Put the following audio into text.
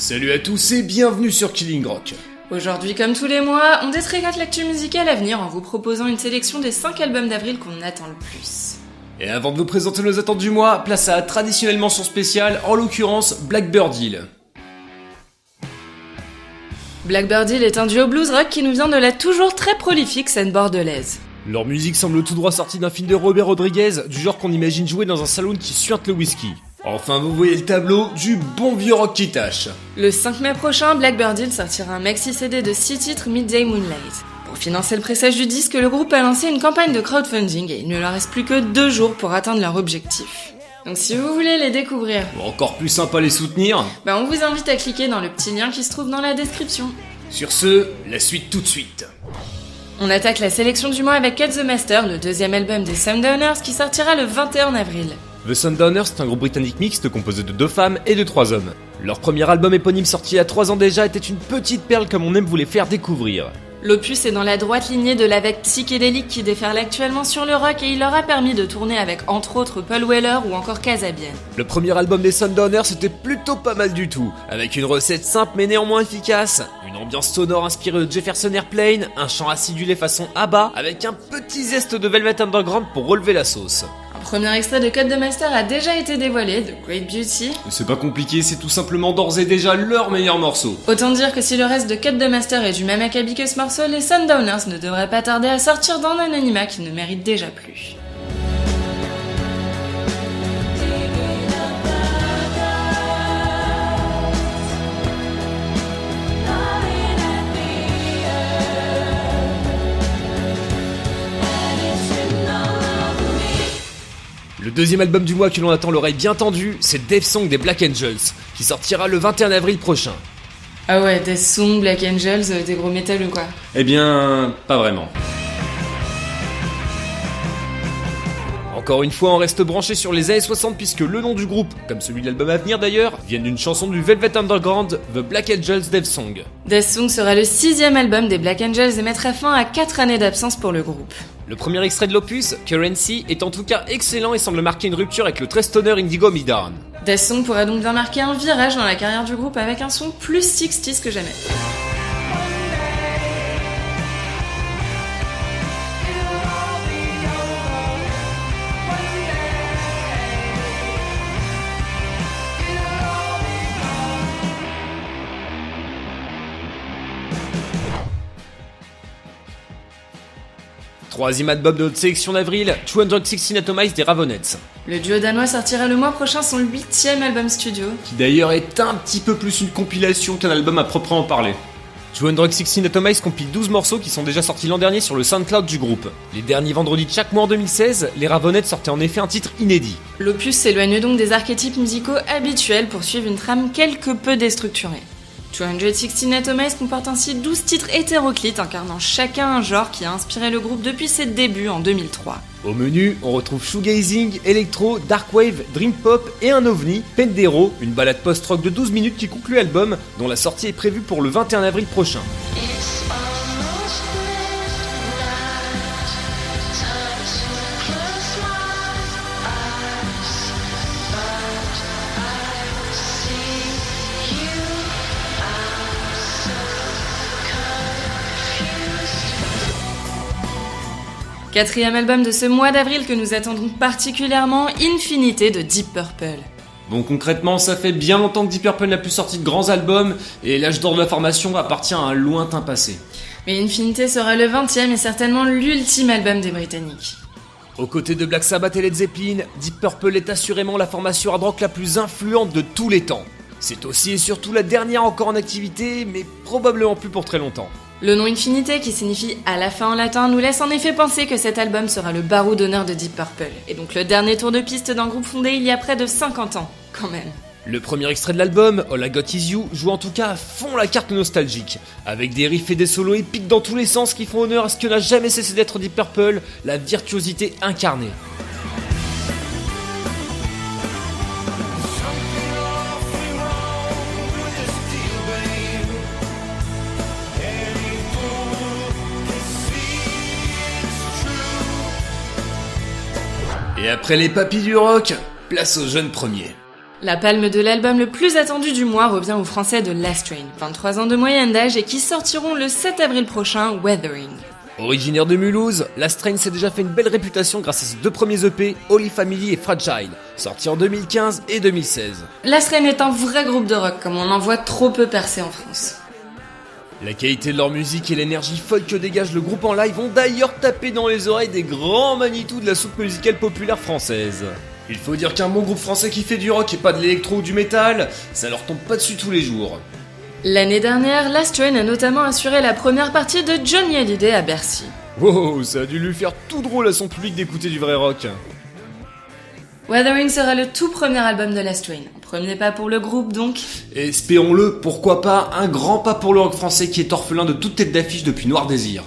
Salut à tous et bienvenue sur Killing Rock. Aujourd'hui, comme tous les mois, on détricote l'actu musicale à venir en vous proposant une sélection des 5 albums d'avril qu'on attend le plus. Et avant de vous présenter nos attentes du mois, place à la traditionnelle mention spéciale, en l'occurrence Blackbird Hill. Blackbird Hill est un duo blues rock qui nous vient de la toujours très prolifique scène bordelaise. Leur musique semble tout droit sortie d'un film de Robert Rodriguez, du genre qu'on imagine jouer dans un saloon qui suinte le whisky. Enfin, vous voyez le tableau du bon vieux rock qui tâche. Le 5 mai prochain, Blackbird Hill sortira un maxi-CD de 6 titres Midday Moonlight. Pour financer le pressage du disque, le groupe a lancé une campagne de crowdfunding et il ne leur reste plus que 2 jours pour atteindre leur objectif. Donc si vous voulez les découvrir, Ou encore plus sympa les soutenir, on vous invite à cliquer dans le petit lien qui se trouve dans la description. sur ce, la suite tout de suite. On attaque la sélection du mois avec Cut the Master, le deuxième album des Sundowners qui sortira le 21 avril. The Sundowners est un groupe britannique mixte composé de 2 femmes et de 3 hommes. Leur premier album éponyme sorti il y a 3 ans déjà était une petite perle comme on aime vous les faire découvrir. L'opus est dans la droite lignée de la vague psychédélique qui déferle actuellement sur le rock et il leur a permis de tourner avec entre autres Paul Weller ou encore Kasabian. Le premier album des Sundowners était plutôt pas mal du tout, avec une recette simple mais néanmoins efficace, une ambiance sonore inspirée de Jefferson Airplane, un chant acidulé façon ABBA, avec un petit zeste de Velvet Underground pour relever la sauce. Un premier extrait de Cut the Master a déjà été dévoilé, The Great Beauty. C'est pas compliqué, c'est tout simplement d'ores et déjà leur meilleur morceau. Autant dire que si le reste de Cut the Master est du même acabit que ce morceau, les Sundowners ne devraient pas tarder à sortir d'un anonymat qui ne mérite déjà plus. Le deuxième album du mois que l'on attend l'oreille bien tendue, c'est Death Song des Black Angels, qui sortira le 21 avril prochain. Ah ouais, Death Song, Black Angels, des gros métal ou quoi? Eh bien, pas vraiment. Encore une fois, on reste branché sur les années 60 puisque le nom du groupe, comme celui de l'album à venir d'ailleurs, vient d'une chanson du Velvet Underground, The Black Angels Death Song. Death Song sera le 6e album des Black Angels et mettra fin à 4 années d'absence pour le groupe. Le premier extrait de l'opus, Currency, est en tout cas excellent et semble marquer une rupture avec le très stoner Indigo Middarn. Death Song pourrait donc bien marquer un virage dans la carrière du groupe avec un son plus 60s que jamais. Troisième album de notre sélection d'avril, 216 Atomize des Raveonettes. Le duo danois sortira le mois prochain son 8e album studio. Qui d'ailleurs est un petit peu plus une compilation qu'un album à proprement parler. 216 Atomize compile 12 morceaux qui sont déjà sortis l'an dernier sur le SoundCloud du groupe. Les derniers vendredis de chaque mois en 2016, les Raveonettes sortaient en effet un titre inédit. L'opus s'éloigne donc des archétypes musicaux habituels pour suivre une trame quelque peu déstructurée. 216 Atomize comporte ainsi 12 titres hétéroclites incarnant chacun un genre qui a inspiré le groupe depuis ses débuts en 2003. Au menu, on retrouve shoegazing, electro, darkwave, dream pop et un ovni, Pendero, une balade post-rock de 12 minutes qui conclut l'album, dont la sortie est prévue pour le 21 avril prochain. Quatrième album de ce mois d'avril que nous attendons particulièrement, Infinité de Deep Purple. Bon, concrètement, ça fait bien longtemps que Deep Purple n'a plus sorti de grands albums, et l'âge d'or de la formation appartient à un lointain passé. Mais Infinité sera le 20e et certainement l'ultime album des Britanniques. Aux côtés de Black Sabbath et Led Zeppelin, Deep Purple est assurément la formation hard rock la plus influente de tous les temps. C'est aussi et surtout la dernière encore en activité, mais probablement plus pour très longtemps. Le nom Infinité, qui signifie à la fin en latin, nous laisse en effet penser que cet album sera le barreau d'honneur de Deep Purple, et donc le dernier tour de piste d'un groupe fondé il y a près de 50 ans, quand même. Le premier extrait de l'album, All I Got Is You, joue en tout cas à fond la carte nostalgique, avec des riffs et des solos épiques dans tous les sens qui font honneur à ce que n'a jamais cessé d'être Deep Purple, la virtuosité incarnée. Et après les papis du rock, place aux jeunes premiers. La palme de l'album le plus attendu du mois revient aux Français de Last Train, 23 ans de moyenne d'âge et qui sortiront le 7 avril prochain, Weathering. Originaire de Mulhouse, Last Train s'est déjà fait une belle réputation grâce à ses 2 premiers EP, Holy Family et Fragile, sortis en 2015 et 2016. Last Train est un vrai groupe de rock, comme on en voit trop peu percer en France. La qualité de leur musique et l'énergie folle que dégage le groupe en live vont d'ailleurs taper dans les oreilles des grands Manitou de la soupe musicale populaire française. Il faut dire qu'un bon groupe français qui fait du rock et pas de l'électro ou du métal, ça leur tombe pas dessus tous les jours. L'année dernière, Last Train a notamment assuré la première partie de Johnny Hallyday à Bercy. Wow, ça a dû lui faire tout drôle à son public d'écouter du vrai rock. Weathering sera le tout premier album de Last Train. Un premier pas pour le groupe donc. Et espérons-le, pourquoi pas, un grand pas pour le rock français qui est orphelin de toute tête d'affiche depuis Noir Désir.